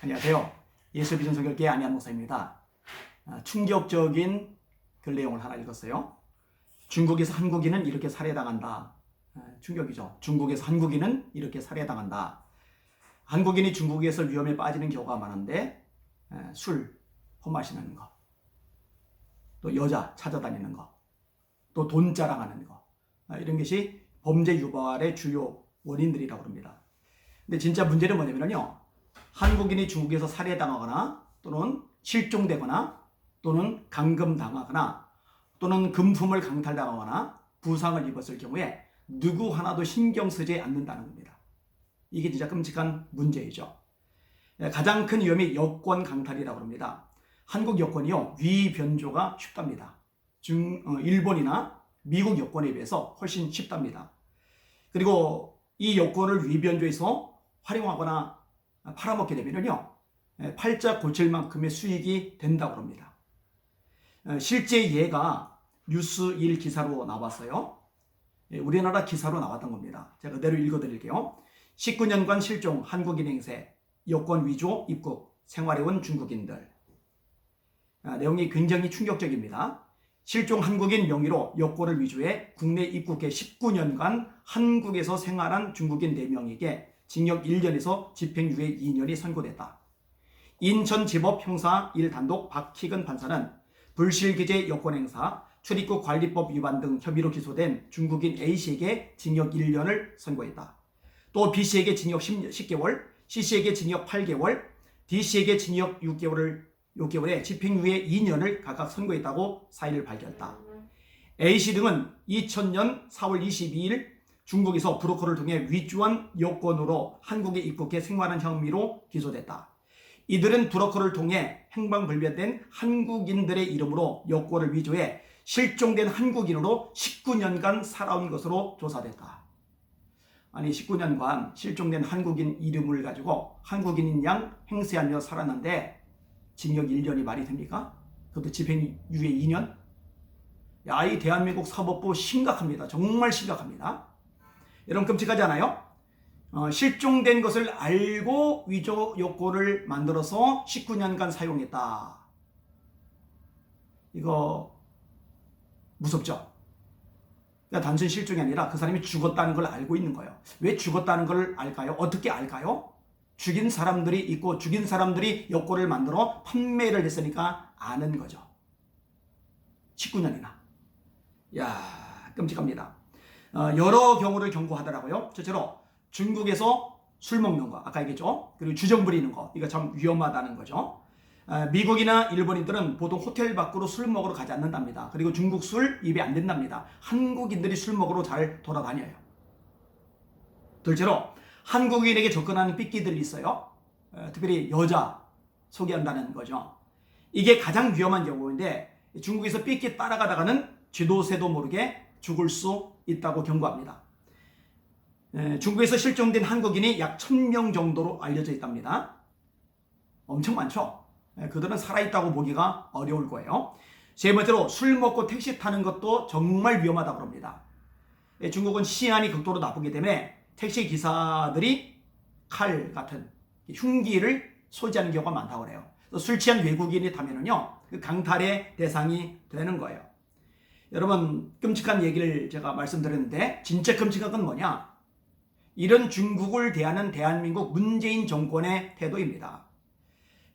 안녕하세요. 예수비전성결교회 안희한 목사입니다. 충격적인 글 내용을 하나 읽었어요. 중국에서 한국인은 이렇게 살해당한다. 충격이죠. 중국에서 한국인은 이렇게 살해당한다. 한국인이 중국에서 위험에 빠지는 경우가 많은데 술 퍼마시는 거, 또 여자 찾아다니는 거, 또 돈 자랑하는 거, 이런 것이 범죄 유발의 주요 원인들이라고 합니다. 근데 진짜 문제는 뭐냐면요, 한국인이 중국에서 살해당하거나 또는 실종되거나 또는 감금당하거나 또는 금품을 강탈당하거나 부상을 입었을 경우에 누구 하나도 신경 쓰지 않는다는 겁니다. 이게 진짜 끔찍한 문제이죠. 가장 큰 위험이 여권 강탈이라고 합니다. 한국 여권이요, 위변조가 쉽답니다. 일본이나 미국 여권에 비해서 훨씬 쉽답니다. 그리고 이 여권을 위변조해서 활용하거나 팔아먹게 되면요, 팔자 고칠 만큼의 수익이 된다고 합니다. 실제 예가 뉴스1 기사로 나왔어요. 우리나라 기사로 나왔던 겁니다. 제가 그대로 읽어드릴게요. 19년간 실종 한국인 행세, 여권 위조 입국, 생활해온 중국인들. 내용이 굉장히 충격적입니다. 실종 한국인 명의로 여권을 위조해 국내 입국해 19년간 한국에서 생활한 중국인 4명에게 징역 1년에서 집행유예 2년이 선고됐다. 인천지법 형사 1단독 박희근 판사는 불실기재 여권행사, 출입국 관리법 위반 등 혐의로 기소된 중국인 A씨에게 징역 1년을 선고했다. 또 B씨에게 징역 10개월, C씨에게 징역 8개월, D씨에게 징역 6개월에 집행유예 2년을 각각 선고했다고 사의를 밝혔다. A씨 등은 2000년 4월 22일 중국에서 브로커를 통해 위조한 여권으로 한국에 입국해 생활한 혐의로 기소됐다. 이들은 브로커를 통해 행방불명된 한국인들의 이름으로 여권을 위조해 실종된 한국인으로 19년간 살아온 것으로 조사됐다. 아니, 19년간 실종된 한국인 이름을 가지고 한국인인 양 행세하며 살았는데 징역 1년이 말이 됩니까? 그것도 집행유예 2년? 야, 이 대한민국 사법부 심각합니다. 정말 심각합니다. 여러분, 끔찍하지 않아요? 실종된 것을 알고 위조 여권을 만들어서 19년간 사용했다. 이거 무섭죠? 그러니까 단순 실종이 아니라 그 사람이 죽었다는 걸 알고 있는 거예요. 왜 죽었다는 걸 알까요? 어떻게 알까요? 죽인 사람들이 있고 죽인 사람들이 여권을 만들어 판매를 했으니까 아는 거죠. 19년이나. 야, 끔찍합니다. 여러 경우를 경고하더라고요. 첫째로 중국에서 술 먹는 거, 아까 얘기했죠. 그리고 주정 부리는 거, 이거 참 위험하다는 거죠. 미국이나 일본인들은 보통 호텔 밖으로 술 먹으러 가지 않는답니다. 그리고 중국 술 입에 안 된답니다. 한국인들이 술 먹으러 잘 돌아다녀요. 둘째로 한국인에게 접근하는 삐끼들이 있어요. 특별히 여자 소개한다는 거죠. 이게 가장 위험한 경우인데 중국에서 삐끼 따라가다가는 쥐도 새도 모르게 죽을 수 있다고 경고합니다. 중국에서 실종된 한국인이 약 1000명 정도로 알려져 있답니다. 엄청 많죠? 그들은 살아있다고 보기가 어려울 거예요. 세 번째로 술 먹고 택시 타는 것도 정말 위험하다고 합니다. 중국은 치안이 극도로 나쁘기 때문에 택시 기사들이 칼 같은 흉기를 소지하는 경우가 많다고 해요. 술 취한 외국인이 타면은요, 그 강탈의 대상이 되는 거예요. 여러분, 끔찍한 얘기를 제가 말씀드렸는데 진짜 끔찍한 건 뭐냐? 이런 중국을 대하는 대한민국 문재인 정권의 태도입니다.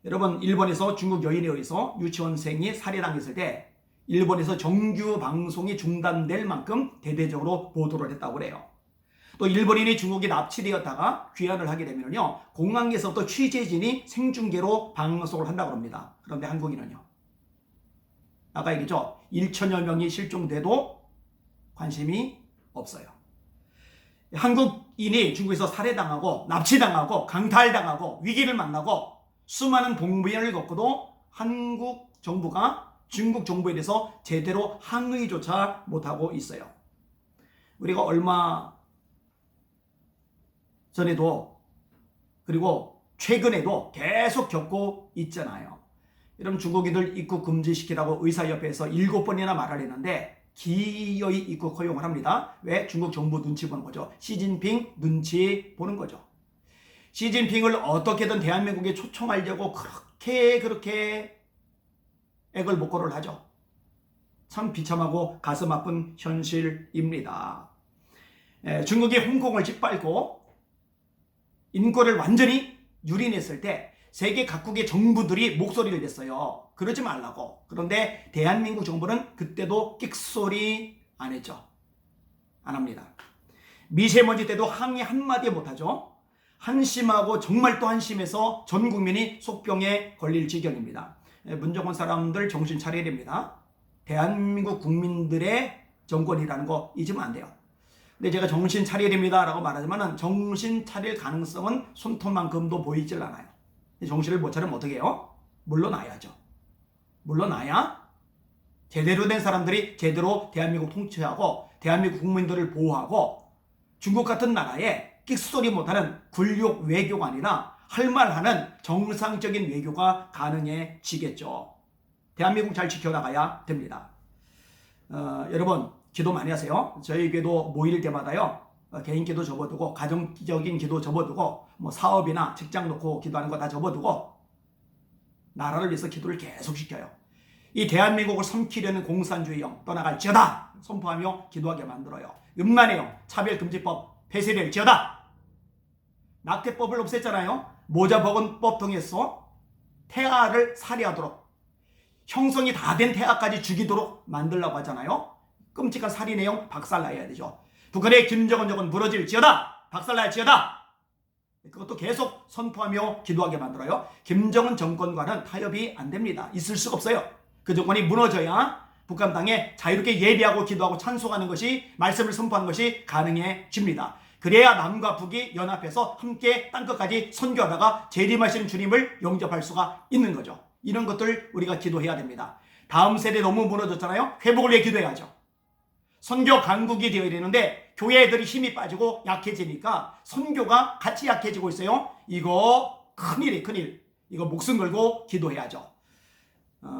여러분, 일본에서 중국 여인에 의해서 유치원생이 살해당했을 때 일본에서 정규 방송이 중단될 만큼 대대적으로 보도를 했다고 그래요. 또 일본인이 중국에 납치되었다가 귀환을 하게 되면요, 공항에서부터 취재진이 생중계로 방송을 한다고 합니다. 그런데 한국인은요, 아까 얘기했죠. 1천여 명이 실종돼도 관심이 없어요. 한국인이 중국에서 살해당하고 납치당하고 강탈당하고 위기를 만나고 수많은 봉변을 겪고도 한국 정부가 중국 정부에 대해서 제대로 항의조차 못하고 있어요. 우리가 얼마 전에도 그리고 최근에도 계속 겪고 있잖아요. 여러분, 중국인들 입국 금지시키라고 의사협회에서 7번이나 말을 했는데 기어이 입국 허용을 합니다. 왜? 중국 정부 눈치 보는 거죠. 시진핑 눈치 보는 거죠. 시진핑을 어떻게든 대한민국에 초청하려고 그렇게 액을 목걸이를 하죠. 참 비참하고 가슴 아픈 현실입니다. 중국이 홍콩을 짓밟고 인권을 완전히 유린했을 때 세계 각국의 정부들이 목소리를 냈어요. 그러지 말라고. 그런데 대한민국 정부는 그때도 끽소리 안 했죠. 안 합니다. 미세먼지 때도 항의 한마디 못하죠. 한심하고 정말 또 한심해서 전 국민이 속병에 걸릴 지경입니다. 문정권 사람들 정신 차려야 됩니다. 대한민국 국민들의 정권이라는 거 잊으면 안 돼요. 근데 제가 정신 차려야 됩니다 라고 말하지만 정신 차릴 가능성은 손톱만큼도 보이질 않아요. 정신을 못 차리면 어떻게 해요? 물러나야죠. 물러나야 제대로 된 사람들이 제대로 대한민국 통치하고 대한민국 국민들을 보호하고 중국 같은 나라에 끽소리 못하는 굴욕 외교가 아니라 할 말하는 정상적인 외교가 가능해지겠죠. 대한민국 잘 지켜나가야 됩니다. 여러분 기도 많이 하세요. 저희 교회도 모일 때마다요. 개인 기도 접어두고 가정적인 기도 접어두고 뭐 사업이나 직장 놓고 기도하는 거 다 접어두고 나라를 위해서 기도를 계속 시켜요. 이 대한민국을 삼키려는 공산주의형 떠나갈지어다 선포하며 기도하게 만들어요. 음란해요. 차별금지법 폐쇄될지어다. 낙태법을 없앴잖아요. 모자버건법 통해서 태아를 살해하도록 형성이 다 된 태아까지 죽이도록 만들려고 하잖아요. 끔찍한 살인해요. 박살나야 되죠. 북한의 김정은 정권 무너질지어다. 박살날지어다. 그것도 계속 선포하며 기도하게 만들어요. 김정은 정권과는 타협이 안 됩니다. 있을 수가 없어요. 그 정권이 무너져야 북한 땅에 자유롭게 예배하고 기도하고 찬송하는 것이 말씀을 선포하는 것이 가능해집니다. 그래야 남과 북이 연합해서 함께 땅끝까지 선교하다가 재림하시는 주님을 영접할 수가 있는 거죠. 이런 것들 우리가 기도해야 됩니다. 다음 세대 너무 무너졌잖아요. 회복을 위해 기도해야죠. 선교 강국이 되어야 되는데 교회들이 힘이 빠지고 약해지니까 선교가 같이 약해지고 있어요. 이거 큰일이에요. 큰일. 이거 목숨 걸고 기도해야죠.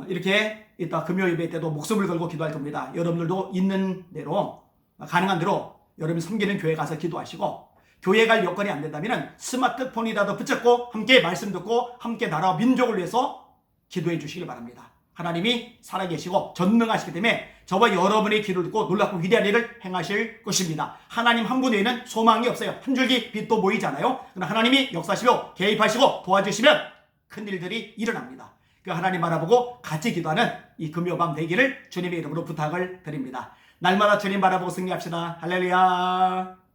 이렇게 이따 금요 예배 때도 목숨을 걸고 기도할 겁니다. 여러분들도 있는 대로 가능한 대로 여러분이 섬기는 교회 가서 기도하시고 교회 갈 여건이 안 된다면 스마트폰이라도 붙잡고 함께 말씀 듣고 함께 나라와 민족을 위해서 기도해 주시길 바랍니다. 하나님이 살아계시고 전능하시기 때문에 저와 여러분의 기도를 듣고 놀랍고 위대한 일을 행하실 것입니다. 하나님 한 분 외에는 소망이 없어요. 한 줄기 빛도 보이잖아요. 그러나 하나님이 역사하시고 개입하시고 도와주시면 큰 일들이 일어납니다. 그 하나님 바라보고 같이 기도하는 이 금요밤 되기를 주님의 이름으로 부탁을 드립니다. 날마다 주님 바라보고 승리합시다. 할렐루야.